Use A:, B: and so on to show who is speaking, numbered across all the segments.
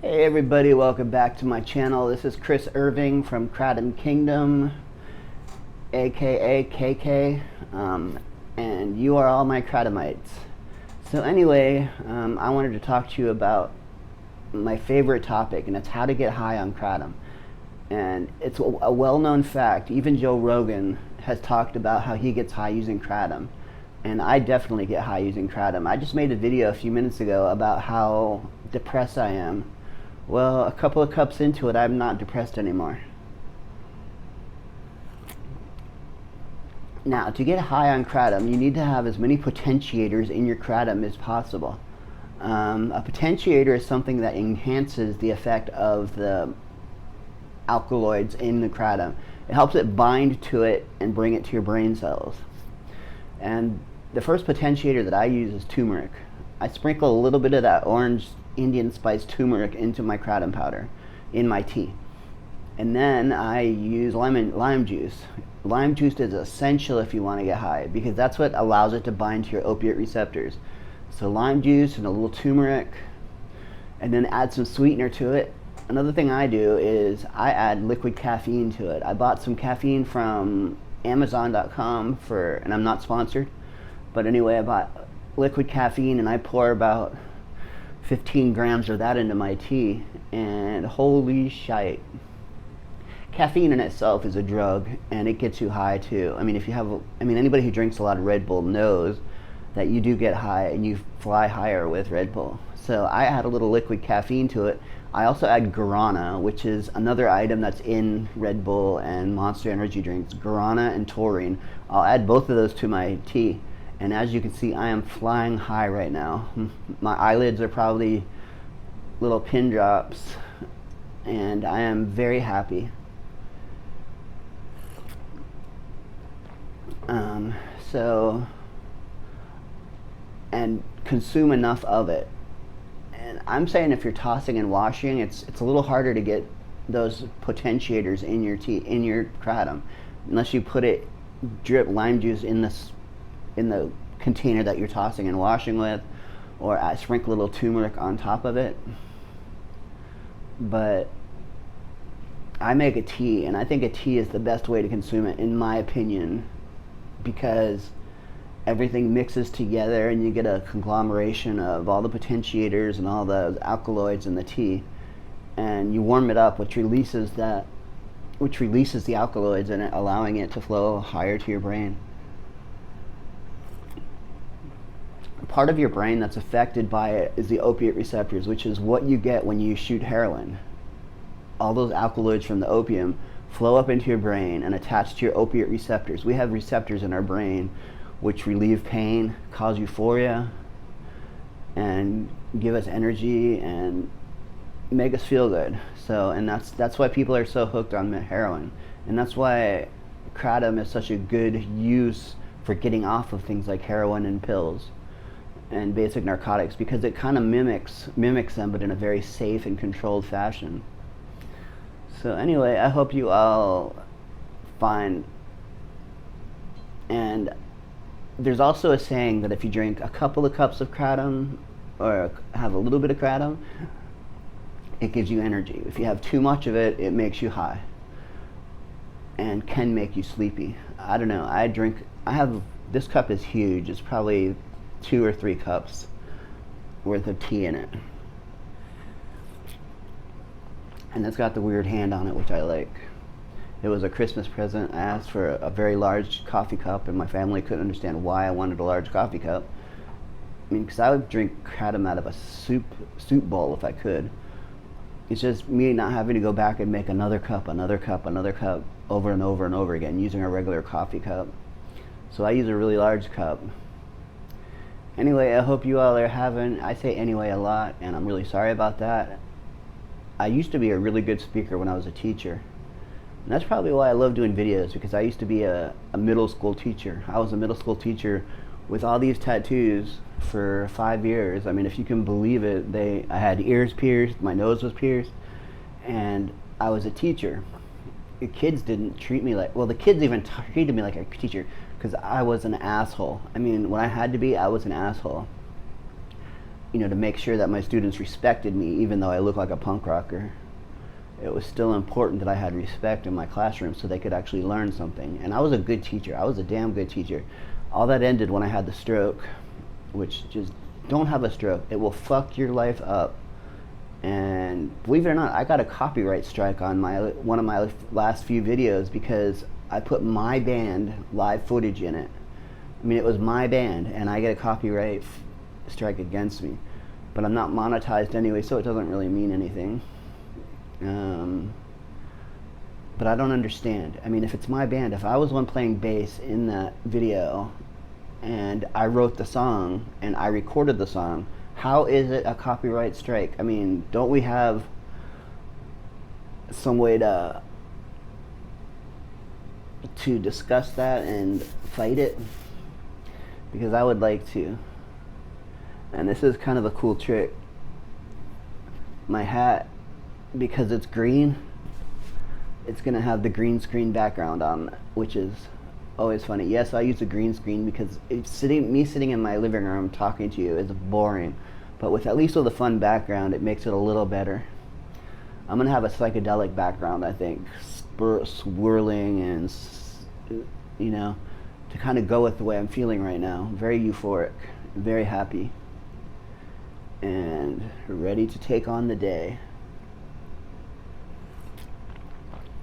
A: Hey everybody, welcome back to my channel. This is Chris Irving from Kratom Kingdom, aka KK, and you are all my Kratomites. So anyway, I wanted to talk to you about my favorite topic, and it's how to get high on Kratom. And it's a well-known fact, even Joe Rogan has talked about how he gets high using Kratom. And I definitely get high using Kratom. I just made a video a few minutes ago about how depressed I am. Well, a couple of cups into it, I'm not depressed anymore. Now, to get high on Kratom, you need to have as many potentiators in your Kratom as possible. A potentiator is something that enhances the effect of the alkaloids in the Kratom. It helps it bind to it and bring it to your brain cells. And the first potentiator that I use is turmeric. I sprinkle a little bit of that orange Indian spice turmeric into my Kratom powder in my tea. And then I use lime juice. Lime juice is essential if you want to get high because that's what allows it to bind to your opiate receptors. So lime juice and a little turmeric, and then add some sweetener to it. Another thing I do is I add liquid caffeine to it. I bought some caffeine from Amazon.com and I'm not sponsored, but anyway, I bought liquid caffeine and I pour about 15 grams of that into my tea, and holy shite. Caffeine in itself is a drug, and it gets you high too. Anybody who drinks a lot of Red Bull knows that you do get high and you fly higher with Red Bull. So I add a little liquid caffeine to it. I also add guarana, which is another item that's in Red Bull and Monster Energy drinks, guarana and taurine. I'll add both of those to my tea. And as you can see, I am flying high right now. My eyelids are probably little pin drops, and I am very happy. And consume enough of it. And I'm saying if you're tossing and washing, it's a little harder to get those potentiators in your tea, in your Kratom, unless you drip lime juice in the container that you're tossing and washing with, or I sprinkle a little turmeric on top of it. But I make a tea, and I think a tea is the best way to consume it, in my opinion, because everything mixes together and you get a conglomeration of all the potentiators and all the alkaloids in the tea, and you warm it up, which releases the alkaloids in it, allowing it to flow higher to your brain. Part of your brain that's affected by it is the opiate receptors, which is what you get when you shoot heroin. All those alkaloids from the opium flow up into your brain and attach to your opiate receptors. We have receptors in our brain which relieve pain, cause euphoria, and give us energy and make us feel good. And that's why people are so hooked on heroin, and that's why Kratom is such a good use for getting off of things like heroin and pills and basic narcotics, because it kind of mimics them, but in a very safe and controlled fashion. So anyway, I hope you all find, and there's also a saying that if you drink a couple of cups of Kratom or have a little bit of Kratom, it gives you energy. If you have too much of it, it makes you high and can make you sleepy. I don't know. This cup is huge. It's probably 2 or 3 cups worth of tea in it. And it's got the weird hand on it, which I like. It was a Christmas present. I asked for a very large coffee cup, and my family couldn't understand why I wanted a large coffee cup. Because I would drink Kratom out of a soup bowl if I could. It's just me not having to go back and make another cup, over and over and over again, using a regular coffee cup. So I use a really large cup. Anyway, I hope you all are I say anyway a lot, and I'm really sorry about that. I used to be a really good speaker when I was a teacher. And that's probably why I love doing videos, because I used to be a middle school teacher. I was a middle school teacher with all these tattoos for 5 years. If you can believe it, I had ears pierced, my nose was pierced, and I was a teacher. The kids didn't treat me the kids even treated me like a teacher, because I was an asshole. When I had to be, I was an asshole. to make sure that my students respected me, even though I look like a punk rocker. It was still important that I had respect in my classroom so they could actually learn something. And I was a good teacher. I was a damn good teacher. All that ended when I had the stroke, which just don't have a stroke. It will fuck your life up. And believe it or not, I got a copyright strike on one of my last few videos because I put my band live footage in it. I mean, it was my band, and I get a copyright strike against me. But I'm not monetized anyway, so it doesn't really mean anything. But I don't understand. I mean, if it's my band, if I was one playing bass in that video and I wrote the song and I recorded the song, how is it a copyright strike? I mean, don't we have some way to discuss that and fight it? Because I would like to. And this is kind of a cool trick. My hat, because it's green, it's gonna have the green screen background on, which is always funny. Yes, I use a green screen because me sitting in my living room talking to you is boring, but at least with a fun background, it makes it a little better. I'm gonna have a psychedelic background, I think, swirling and to kind of go with the way I'm feeling right now. Very euphoric, very happy, and ready to take on the day.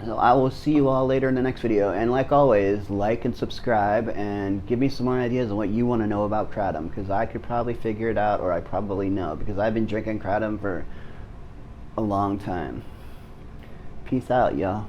A: So I will see you all later in the next video, and like always, like and subscribe and give me some more ideas on what you want to know about Kratom, because I could probably figure it out, or I probably know, because I've been drinking Kratom for a long time. Peace out, y'all.